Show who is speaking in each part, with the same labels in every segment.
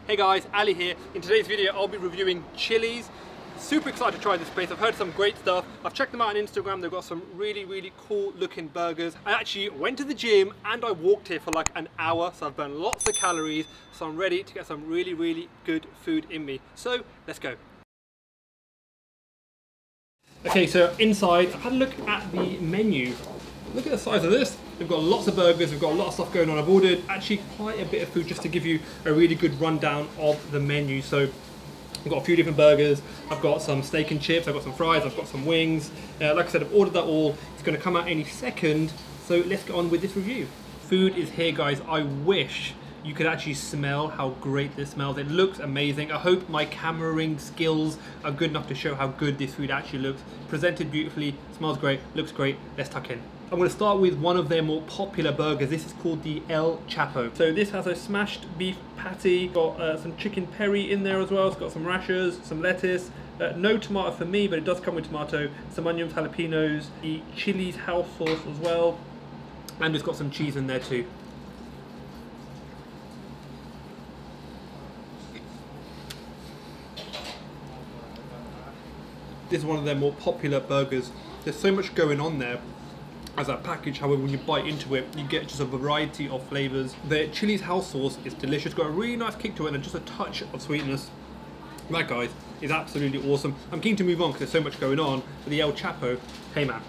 Speaker 1: Hey guys, Ali here. In today's video I'll be reviewing Chillyz. Super excited to try this place. I've heard some great stuff. I've checked them out on Instagram. They've got some really cool looking burgers. I actually went to the gym and I walked here for like an hour, so I've burned lots of calories, so I'm ready to get some really good food in me. So let's go. Okay, so inside I've had a look at the menu. Look at the size of this. We've got lots of burgers, we've got a lot of stuff going on. I've ordered actually quite a bit of food just to give you a really good rundown of the menu. So I've got a few different burgers, I've got some steak and chips, I've got some fries, I've got some wings. Like I said, I've ordered that all. It's going to come out any second. So let's get on with this review. Food is here, guys. I wish you could actually smell how great this smells. It looks amazing. I hope my cameraing skills are good enough to show how good this food actually looks. Presented beautifully, smells great, looks great. Let's tuck in. I'm going to start with one of their more popular burgers. This is called the El Chapo. So this has a smashed beef patty, got some chicken peri in there as well. It's got some rashers, some lettuce, no tomato for me, but it does come with tomato, some onions, jalapenos, the Chillyz house sauce as well, and it's got some cheese in there too. This is one of their more popular burgers. There's so much going on there as a package. However, when you bite into it, you get just a variety of flavors. The Chillyz house sauce is delicious, got a really nice kick to it and just a touch of sweetness. That, guys, is absolutely awesome. I'm keen to move on because there's so much going on. But the El Chapo, hey man.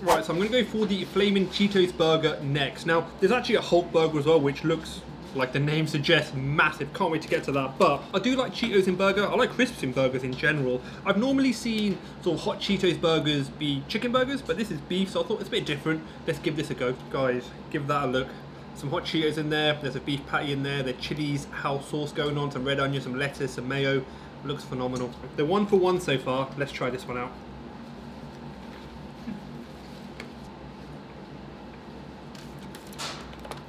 Speaker 1: Right, so I'm going to go for the Flamin Cheetos burger next. Now, there's actually a Hulk burger as well, which looks, like the name suggests, massive. Can't wait to get to that. But I do like Cheetos in burger. I like crisps in burgers in general. I've normally seen sort of hot Cheetos burgers be chicken burgers, but this is beef, so I thought it's a bit different. Let's give this a go. Guys, give that a look. Some hot Cheetos in there. There's a beef patty in there. The Chillyz house sauce going on. Some red onion, some lettuce, some mayo. Looks phenomenal. They're 1 for 1 so far. Let's try this one out.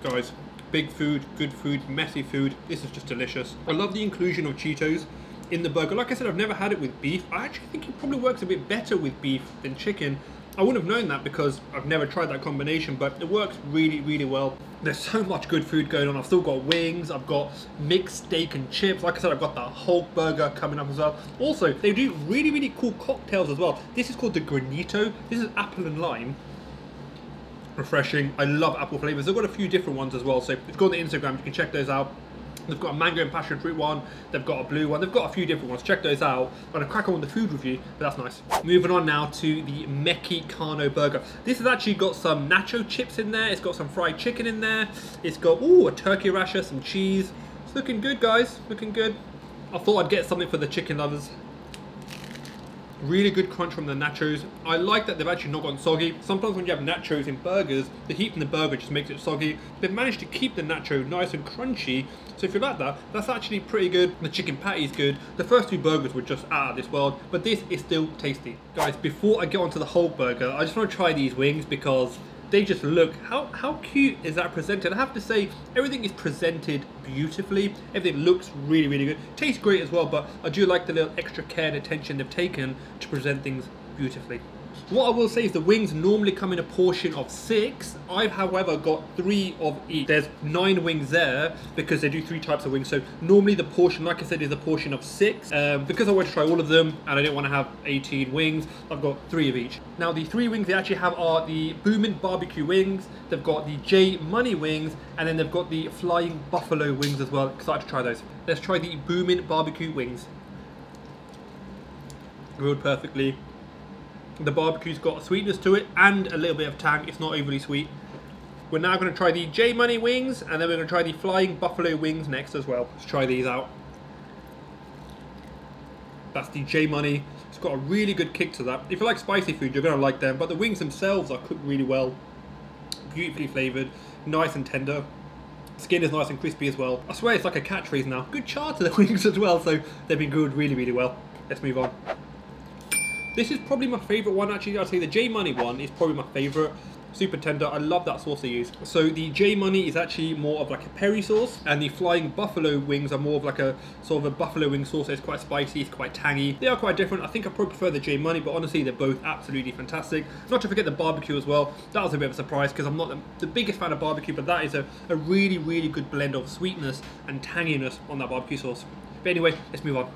Speaker 1: Guys, big food, good food, messy food. This is just delicious. I love the inclusion of Cheetos in the burger. Like I said, I've never had it with beef. I actually think it probably works a bit better with beef than chicken. I wouldn't have known that because I've never tried that combination, but it works really well. There's so much good food going on. I've still got wings, I've got mixed steak and chips. Like I said, I've got that Hulk burger coming up as well. Also, they do really cool cocktails as well. This is called the Granito. This is apple and lime. Refreshing. I love apple flavors. They've got a few different ones as well, so if you go on the Instagram you can check those out. They've got a mango and passion fruit one, they've got a blue one, they've got a few different ones. Check those out. I'm gonna crack on with the food review, but that's nice. Moving on now to the Meckykano Burger. This has actually got some nacho chips in there, it's got some fried chicken in there, it's got a turkey rasher, some cheese. It's looking good, guys, looking good. I thought I'd get something for the chicken lovers. Really good crunch from the nachos. I like that they've actually not gotten soggy. Sometimes when you have nachos in burgers, the heat from the burger just makes it soggy. They've managed to keep the nacho nice and crunchy. So if you like that, that's actually pretty good. The chicken patty is good. The first 2 burgers were just out of this world, but this is still tasty. Guys, before I get onto the Hulk burger, I just want to try these wings because they just look, how cute is that presented? I have to say, everything is presented beautifully. Everything looks really good. Tastes great as well, but I do like the little extra care and attention they've taken to present things beautifully. What I will say is the wings normally come in a portion of 6. I've, however, got 3 of each. There's 9 wings there because they do 3 types of wings. So normally the portion, like I said, is a portion of 6. Because I want to try all of them and I didn't want to have 18 wings, I've got 3 of each. Now the 3 wings they actually have are the Boomin BBQ Wings, they've got the J Money Wings, and then they've got the Flying Buffalo Wings as well. Excited to try those. Let's try the Boomin BBQ Wings. Grilled perfectly. The barbecue's got a sweetness to it and a little bit of tang. It's not overly sweet. We're now going to try the J Money Wings, and then we're going to try the Flying Buffalo Wings next as well. Let's try these out. That's the J Money. It's got a really good kick to that. If you like spicy food, you're going to like them, but the wings themselves are cooked really well. Beautifully flavoured, nice and tender. Skin is nice and crispy as well. I swear it's like a catchphrase now. Good char to the wings as well, so they've been grilled really well. Let's move on. This is probably my favourite one actually. I'd say the J Money one is probably my favourite. super tender. I love that sauce they use. So the J Money is actually more of like a peri sauce, and the Flying Buffalo wings are more of like a sort of a buffalo wing sauce. It's quite spicy, it's quite tangy. They are quite different. I think I probably prefer the J Money, but honestly they're both absolutely fantastic. Not to forget the barbecue as well. That was a bit of a surprise because I'm not the biggest fan of barbecue, but that is a really, really good blend of sweetness and tanginess on that barbecue sauce. But anyway, let's move on.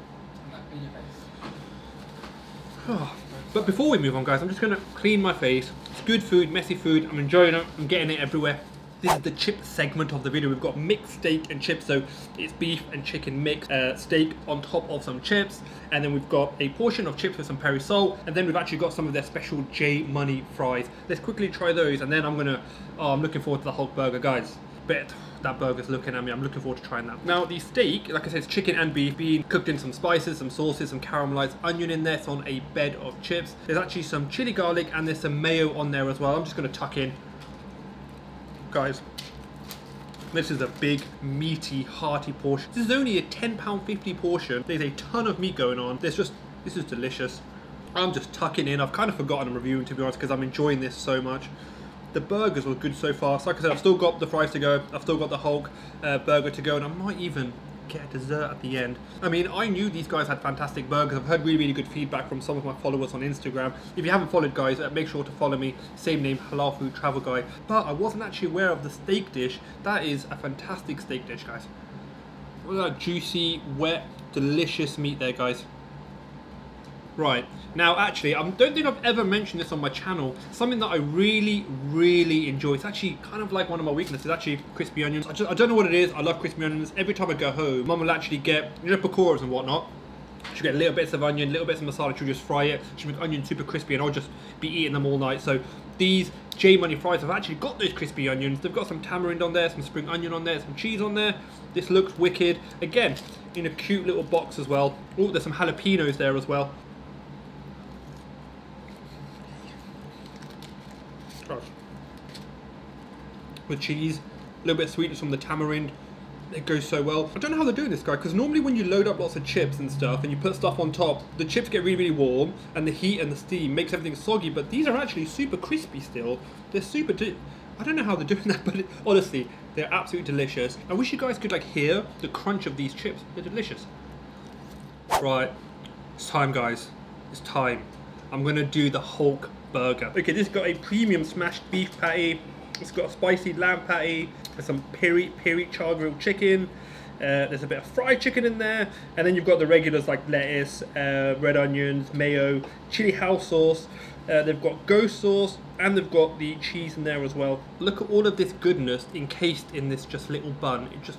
Speaker 1: But before we move on, guys, I'm just going to clean my face. It's good food, messy food. I'm enjoying it. I'm getting it everywhere. This is the chip segment of the video. We've got mixed steak and chips, so it's beef and chicken mixed steak on top of some chips, and then we've got a portion of chips with some peri salt, and then we've actually got some of their special J Money fries. Let's quickly try those, and then I'm looking forward to the Hulk burger, guys. Bet that burger's looking at me. I'm looking forward to trying that. Now the steak, like I said, it's chicken and beef being cooked in some spices, some sauces, some caramelized onion in there. It's on a bed of chips. There's actually some chili garlic and there's some mayo on there as well. I'm just going to tuck in. Guys, this is a big, meaty, hearty portion. This is only a £10.50 portion. There's a ton of meat going on. This is delicious. I'm just tucking in. I've kind of forgotten I'm reviewing, to be honest, because I'm enjoying this so much. The burgers were good so far. So like I said, I've still got the fries to go. I've still got the Hulk burger to go, and I might even get a dessert at the end. I mean, I knew these guys had fantastic burgers. I've heard really, really good feedback from some of my followers on Instagram. If you haven't followed, guys, make sure to follow me. Same name, Halal Food Travel Guy. But I wasn't actually aware of the steak dish. That is a fantastic steak dish, guys. Look at that juicy, wet, delicious meat there, guys. Right, now actually, I don't think I've ever mentioned this on my channel. Something that I really, really enjoy. It's actually kind of like one of my weaknesses, actually crispy onions. I don't know what it is. I love crispy onions. Every time I go home, Mum will actually get, you know, pakoras and whatnot. She'll get little bits of onion, little bits of masala. She'll just fry it. She'll make onions super crispy, and I'll just be eating them all night. So these J Money fries have actually got those crispy onions. They've got some tamarind on there, some spring onion on there, some cheese on there. This looks wicked. Again, in a cute little box as well. Oh, there's some jalapenos there as well. With cheese, a little bit of sweetness from the tamarind. It goes so well. I don't know how they're doing this, guy, because normally when you load up lots of chips and stuff and you put stuff on top, the chips get really, really warm and the heat and the steam makes everything soggy, but these are actually super crispy still. They're super, I don't know how they're doing that, but honestly, they're absolutely delicious. I wish you guys could like hear the crunch of these chips. They're delicious. Right, it's time, guys. It's time. I'm gonna do the Hulk burger. Okay, this has got a premium smashed beef patty. It's got a spicy lamb patty, there's some peri char grilled chicken, there's a bit of fried chicken in there, and then you've got the regulars like lettuce, red onions, mayo, chili house sauce, they've got ghost sauce, and they've got the cheese in there as well. Look at all of this goodness encased in this just little bun. It just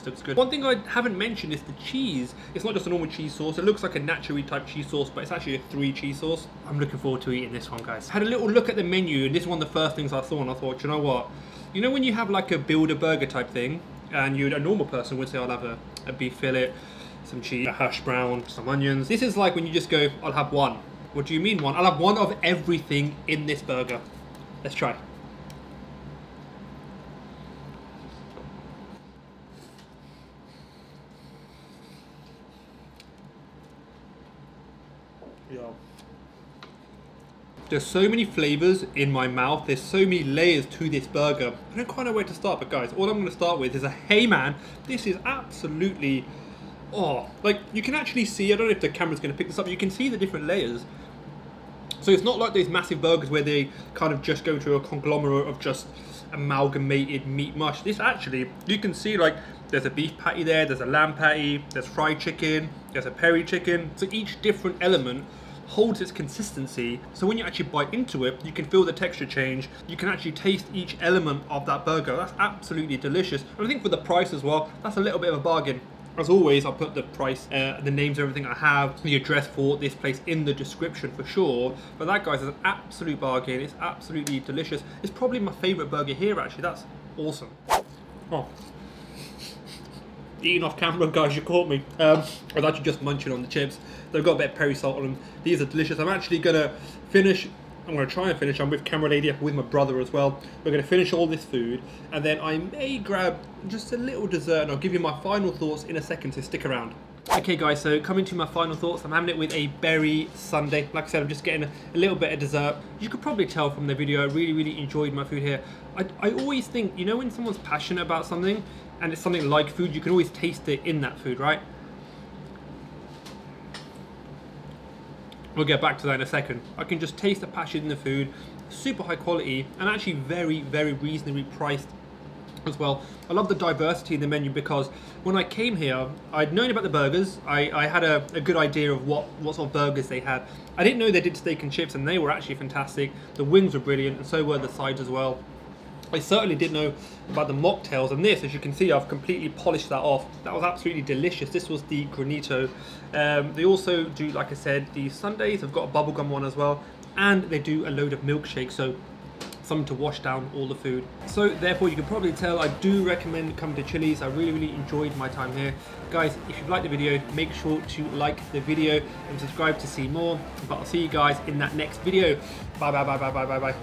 Speaker 1: looks good. One thing I haven't mentioned is the cheese. It's not just a normal cheese sauce. It looks like a naturally type cheese sauce, but it's actually a 3 cheese sauce. I'm looking forward to eating this one, guys. I had a little look at the menu, and this is one of the first things I saw, and I thought, you know what? You know when you have like a builder burger type thing, and a normal person would say, I'll have a beef fillet, some cheese, a hash brown, some onions. This is like when you just go, I'll have one. What do you mean one? I'll have one of everything in this burger. Let's try. Yo. There's so many flavors in my mouth. There's so many layers to this burger. I don't quite know where to start, but guys, all I'm going to start with is hey man, this is absolutely, like you can actually see, I don't know if the camera's going to pick this up, you can see the different layers. So it's not like those massive burgers where they kind of just go to a conglomerate of just amalgamated meat mush. This actually, you can see like there's a beef patty there, there's a lamb patty, there's fried chicken, there's a peri chicken. So each different element holds its consistency. So when you actually bite into it, you can feel the texture change. You can actually taste each element of that burger. That's absolutely delicious. And I think for the price as well, that's a little bit of a bargain. As always, I'll put the price, the names of everything I have, the address for this place in the description for sure. But that, guys, is an absolute bargain. It's absolutely delicious. It's probably my favorite burger here, actually. That's awesome. Oh. Eating off camera, guys, you caught me. I was actually just munching on the chips. They've got a bit of peri salt on them. These are delicious. I'm actually gonna finish I'm going to try and finish. I'm with camera lady, with my brother as well. We're going to finish all this food, and then I may grab just a little dessert, and I'll give you my final thoughts in a second, so stick around. Okay guys, so coming to my final thoughts, I'm having it with a berry sundae. Like I said, I'm just getting a little bit of dessert. You could probably tell from the video, I really enjoyed my food here. I always think, you know, when someone's passionate about something, and it's something like food, you can always taste it in that food, right? We'll get back to that in a second. I can just taste the passion in the food, super high quality, and actually very reasonably priced as well. I love the diversity in the menu because when I came here, I'd known about the burgers. I had a good idea of what sort of burgers they had. I didn't know they did steak and chips, and they were actually fantastic. The wings were brilliant, and so were the sides as well. I certainly didn't know about the mocktails, and this, as you can see, I've completely polished that off. That was absolutely delicious. This was the Granito. They also do, like I said, the sundaes. I've got a bubblegum one as well, and they do a load of milkshakes, so something to wash down all the food. So therefore, you can probably tell I do recommend coming to Chillyz. I really enjoyed my time here. Guys, if you've liked the video, make sure to like the video and subscribe to see more. But I'll see you guys in that next video. Bye.